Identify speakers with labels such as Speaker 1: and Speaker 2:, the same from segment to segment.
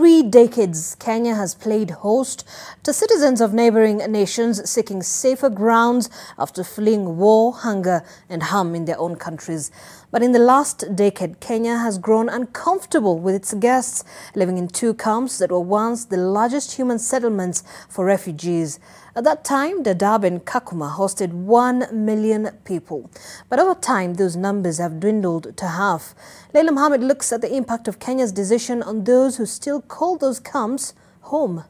Speaker 1: 3 decades, Kenya has played host to citizens of neighbouring nations seeking safer grounds after fleeing war, hunger and harm in their own countries. But in the last decade, Kenya has grown uncomfortable with its guests living in 2 camps that were once the largest human settlements for refugees. At that time, Dadaab and Kakuma hosted 1 million people. But over time, those numbers have dwindled to half. Leila Mohammed looks at the impact of Kenya's decision on those who still call those camps home.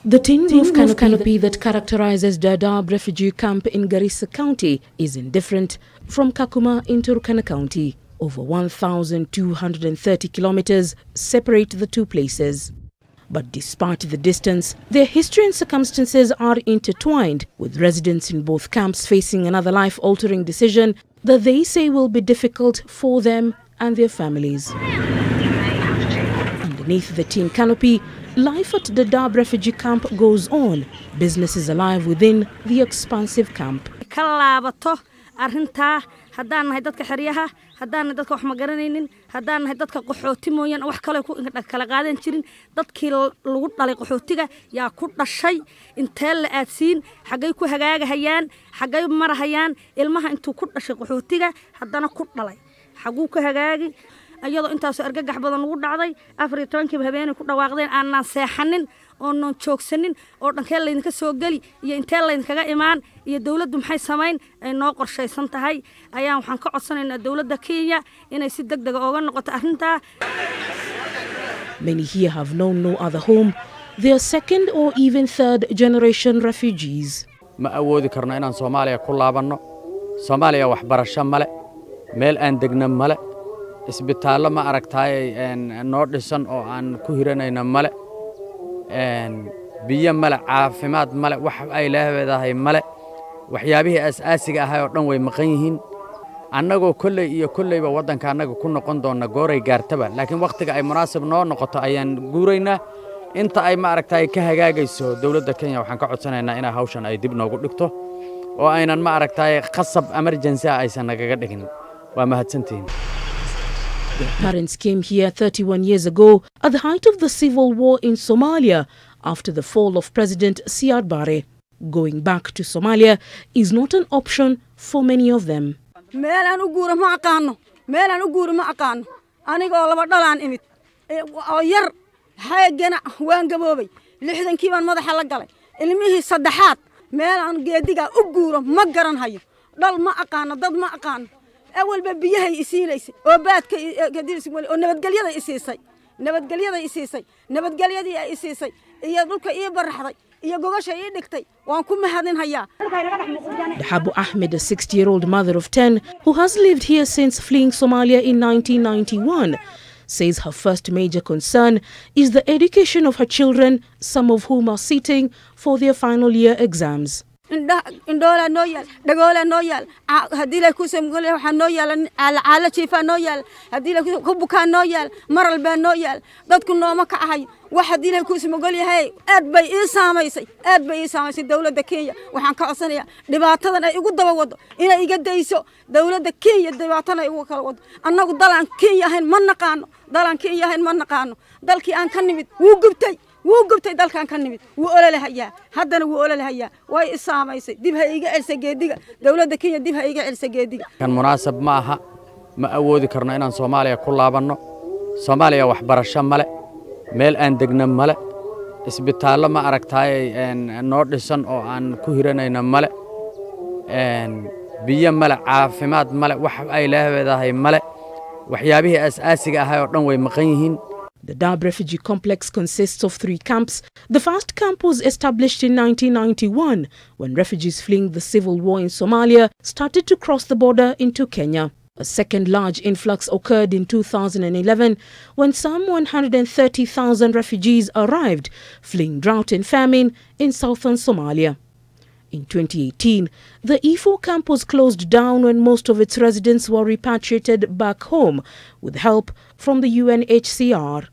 Speaker 2: The tin roof canopy that characterizes Dadaab refugee camp in Garissa County is indifferent from Kakuma in Turkana County. Over 1,230 kilometers separate the 2 places. But despite the distance, their history and circumstances are intertwined, with residents in both camps facing another life-altering decision that they say will be difficult for them and their families. Underneath the tin canopy, life at Dadaab refugee camp goes on. Business is alive within the expansive camp.
Speaker 3: haddaan nahay dadka xiriyaha haddaan nahay dadka wax ma garanaynin haddaan nahay dadka qaxooti mooyaan wax kale ku kala qaadan jirin dadkii lagu dhalay qaxootiga yaa ku dhashay intee la aadsiin xagay ku hagaagahayaan xagay marahayaan ilmaha intuu ku dhashay qaxootiga haddana ku dhalay xaguu ku hagaagi ayadoo intaas argagax badan ugu dhacday 14 habeen ku dhawaaqdeen aanan seexanin oo non joogsanin oo dhankeen la idinka soo gali iyo intee la idinkaga imaan iyo dawladdu maxay sameyn ay noo qorshaysan tahay ayaan waxaan ka codsanaynaa dawladda Kenya inay si degdeg ah uga noqoto arrinta.
Speaker 2: Many here have known no other home. They are second or even third generation refugees.
Speaker 4: Ma awoodi karno inaan Soomaaliya ku laabanno. Soomaaliya wax barasho male, meel aan degna male. isbitaallo ma aragtay noo dhisan oo aan ku hiranayna male biyo male caafimaad male wax ay leedahay male waxyaabihii asaasiga ahaa oo dhan way maqan yihiin annagoo kolleyba wadanka annaga ku noqon doona gooray gaartaba laakiin waqtiga ay munaasib noo noqoto ayaan guuraynaa inta ay ma aragtay ka hagaagayso dawladda Kenya waxaan ka codsanaynaa in hawshan ay dib noogu dhigto oo aynan ma aragtay qasab emergency aysan nagaga dhigin waa mahadsantiin.
Speaker 2: Their parents came here 31 years ago at the height of the civil war in Somalia after the fall of President Siad Barre. Going back to Somalia is not an option for many of them.
Speaker 3: أول ببيها يسيليس وبعد كدير سمولي ونبت قليلا يسيسي نبت قليلا يسيسي يضلك برحضي يقوش يدكتي وانكم هذين هيا.
Speaker 2: Dahabu Ahmed, a 60-year-old mother of 10 who has lived here since fleeing Somalia in 1991, says her first major concern is the education of her children, some of whom are sitting for their final year exams.
Speaker 3: indoola nooyal dhagola nooyal hadii la ku samgolay waxa nooyal ala jiifa nooyal hadii la ku buka nooyal maral ba nooyal dadku nooma ka ahay wax hadii la ku samgolay aad bay saamaysay dawladda Kenya waxaan ka codsanayaa dhibaatadan ay ugu daba wado inay iga dayso dawladda Kenya dhibaatana ay ugu kala wado annagu dalan Kenya ahayn ma naqaano dalkii aan ka nimid wuu gubtay dalkan ka nimid wuu ololahayaa haddana wuu ololahayaa way isaamaysay dib ha iga celsa geediga dawladda Kenya dib ha iga celsa geediga
Speaker 4: kan munaasab ma aha ma awoodi karno inaan Soomaaliya ku laabanno Soomaaliya wax barasho male meel aan degna male isbitaallo ma aragtay noo dhisan oo aan ku hiranayna male biyo male caafimaad male wax ay leedahay male waxyaabihii asaasiga ahaa oo dhan way maqan yihiin.
Speaker 2: The Dadaab refugee complex consists of 3 camps. The first camp was established in 1991 when refugees fleeing the civil war in Somalia started to cross the border into Kenya. A second large influx occurred in 2011 when some 130,000 refugees arrived, fleeing drought and famine in southern Somalia. In 2018, the E4 camp was closed down when most of its residents were repatriated back home with help from the UNHCR.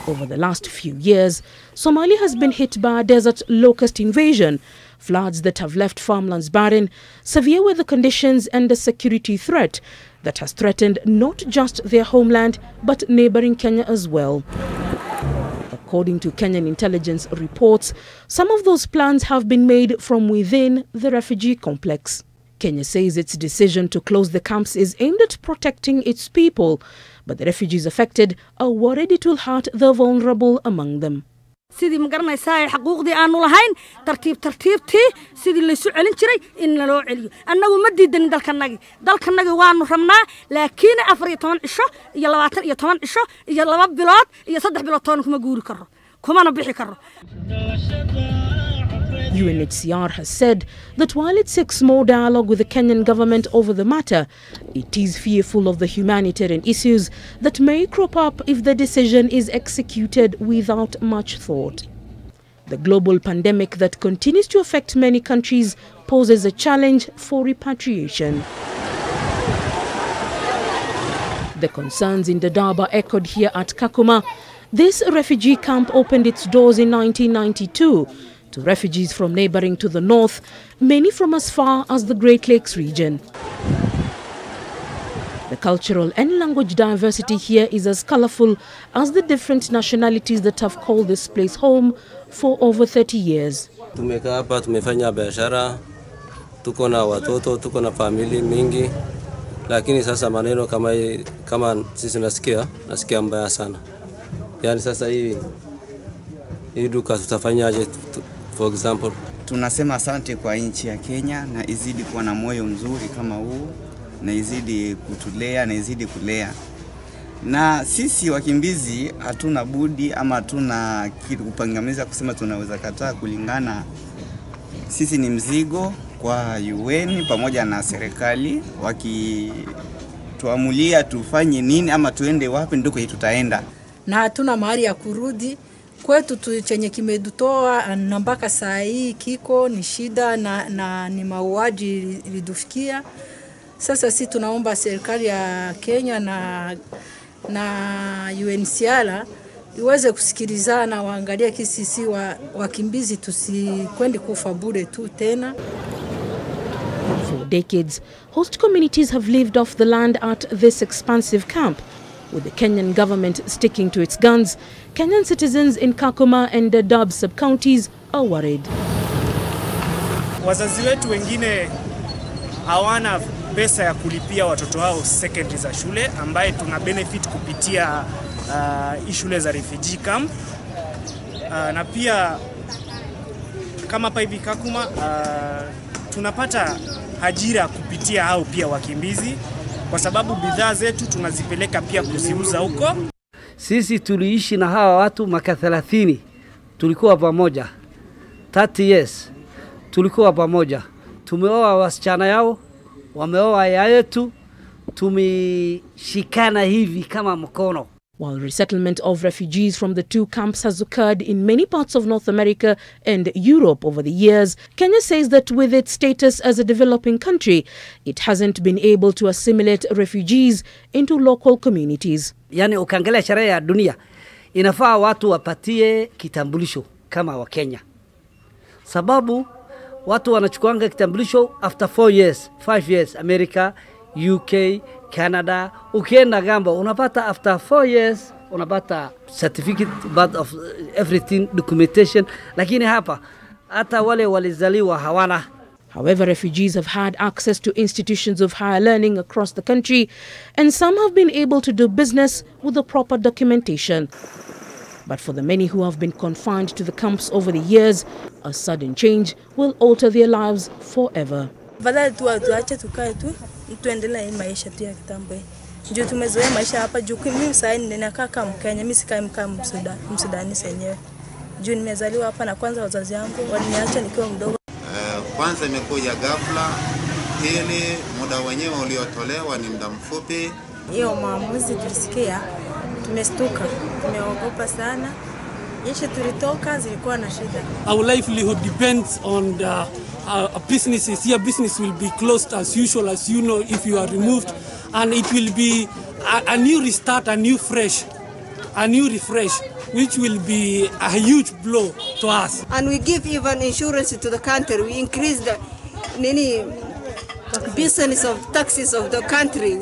Speaker 2: Over the last few years, Somalia has been hit by a desert locust invasion, floods that have left farmlands barren, severe weather conditions and a security threat that has threatened not just their homeland but neighbouring Kenya as well. According to Kenyan intelligence reports, some of those plans have been made from within the refugee complex. Kenya says its decision to close the camps is aimed at protecting its people, but the refugees affected are worried it will hurt the vulnerable among them.
Speaker 3: sidii ma garanaysaa xuquuqdii aanu lahayn tartiibtii sidii la isu celin jiray in la loo celiyo annagu ma diidan dalkanaga waanu rabnaa laakiin 14 cisho iyo 20 cisho iyo 2 bilood iyo 3 bilood toon kuma guuri karo kumana bixi karo.
Speaker 2: UNHCR has said that while it seeks more dialogue with the Kenyan government over the matter, it is fearful of the humanitarian issues that may crop up if the decision is executed without much thought. The global pandemic that continues to affect many countries poses a challenge for repatriation. The concerns in Dadaab are echoed here at Kakuma. This refugee camp opened its doors in 1992 to refugees from neighbouring to the north, many from as far as the Great Lakes region. The cultural and language diversity here is as colourful as the different nationalities that have called this place home for over 30 years.
Speaker 5: Tumekaa hapa tumefanya biashara, tuko na watoto, tuko na familia mingi, lakini sasa maneno kama sisi nasikia mbaya sana. Yani sasa hii duka tutafanyaje? For example,
Speaker 6: tunasema asante kwa nchi ya Kenya na izidi kuwa na moyo mzuri kama huu na izidi kutulea na izidi kulea. Na sisi wakimbizi hatuna budi ama hatuna kitu kupangamiza kusema tunaweza kataa kulingana. Sisi ni mzigo kwa UN pamoja na serikali wakituamulia tufanye nini ama tuende wapi ndiko tutaenda.
Speaker 7: Na hatuna mahali ya kurudi. Kwetu chenye kimedutoa na mpaka saa hii kiko ni shida na ni mauaji lidufikia. Sasa sisi tunaomba serikali ya Kenya na UNHCR iweze kusikilizana, waangalie sisi wakimbizi tusikwendi kufa bure tu tena.
Speaker 2: For decades, host communities have lived off the land at this expansive camp. With the Kenyan government sticking to its guns, Kenyan citizens in Kakuma and Dadaab sub-counties are worried.
Speaker 8: Wazazi wetu wengine hawana pesa ya kulipia watoto wao secondary za shule ambaye tuna benefit kupitia shule za refugee camp. Na pia kama hapa hivi Kakuma tunapata ajira kupitia hao pia wakimbizi, kwa sababu bidhaa zetu tunazipeleka pia kuziuza huko.
Speaker 9: Sisi tuliishi na hawa watu maka 30, tulikuwa pamoja 30 years, tulikuwa pamoja. Tumeoa wasichana yao, wameoa yetu, tumeshikana hivi kama mkono.
Speaker 2: While resettlement of refugees from the two camps has occurred in many parts of North America and Europe over the years, Kenya says that with its status as a developing country, it hasn't been able to assimilate refugees into local communities.
Speaker 9: Yani ukiangalia sheria ya dunia, inafaa watu wapatie kitambulisho kama wa Kenya. Sababu watu wanachukuanga kitambulisho after 4 years, 5 years, America, UK, Canada, ukienda gambo unapata after 4 years unapata certificate but of everything, documentation, lakini hapa hata wale walizaliwa hawana.
Speaker 2: However, refugees have had access to institutions of higher learning across the country, and some have been able to do business with the proper documentation. But for the many who have been confined to the camps over the years, a sudden change will alter their lives forever.
Speaker 10: Badala tuache tukae tu tuendelee maisha tu ya kitambo. Ndio tumezoea maisha hapa juu mimi sasa ninakaa kama Mkenya, mimi sikai kama Msudani senyewe. Juu nimezaliwa hapa na kwanza wazazi wangu waliniacha nikiwa mdogo.
Speaker 11: Kwanza imekuja ghafla, hili muda wenyewe uliotolewa ni muda mfupi.
Speaker 10: Hiyo maamuzi tulisikia, tumestuka, tumeogopa sana. Nchi tulitoka zilikuwa na shida.
Speaker 12: Our livelihood depends on businesses. Here business will be closed as usual, as you know, if you are removed, and it will be a new restart, a new fresh. a new refresh, which will be a huge blow to us.
Speaker 13: And we give even insurance to the country. We increase the business of taxes of the country.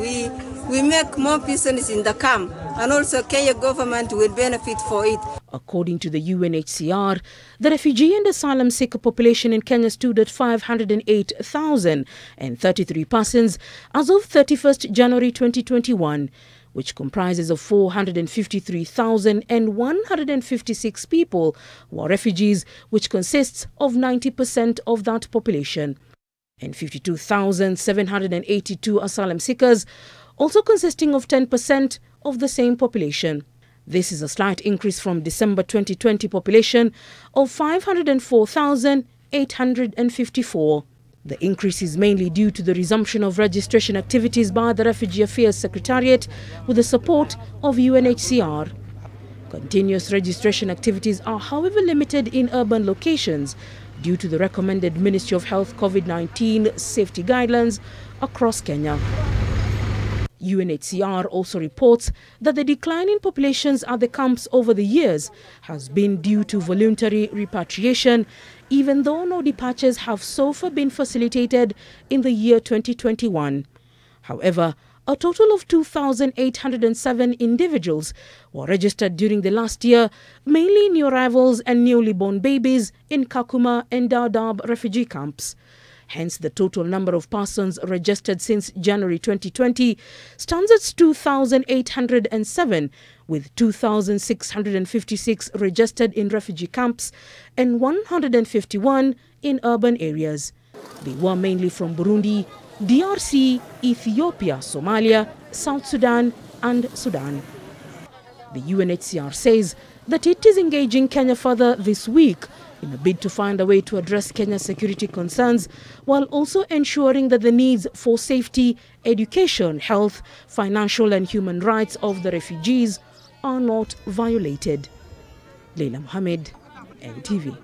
Speaker 13: We make more business in the camp, and also Kenya government will benefit for it.
Speaker 2: According to the UNHCR, the refugee and asylum seeker population in Kenya stood at 508,033 persons as of 31st January 2021, which comprises of 453,156 people who are refugees, which consists of 90% of that population, and 52,782 asylum seekers, also consisting of 10% of the same population. This is a slight increase from December 2020 population of 504,854. The increase is mainly due to the resumption of registration activities by the Refugee Affairs Secretariat with the support of UNHCR. Continuous registration activities are, however, limited in urban locations due to the recommended Ministry of Health COVID-19 safety guidelines across Kenya. UNHCR also reports that the decline in populations at the camps over the years has been due to voluntary repatriation, even though no departures have so far been facilitated in the year 2021. However, a total of 2,807 individuals were registered during the last year, mainly new arrivals and newly born babies in Kakuma and Dadaab refugee camps. Hence, the total number of persons registered since January 2020 stands at 2,807, with 2,656 registered in refugee camps and 151 in urban areas. They were mainly from Burundi, DRC, Ethiopia, Somalia, South Sudan and Sudan. The UNHCR says that it is engaging Kenya further this week in a bid to find a way to address Kenya's security concerns, while also ensuring that the needs for safety, education, health, financial and human rights of the refugees are not violated. Leila Mohammed, NTV.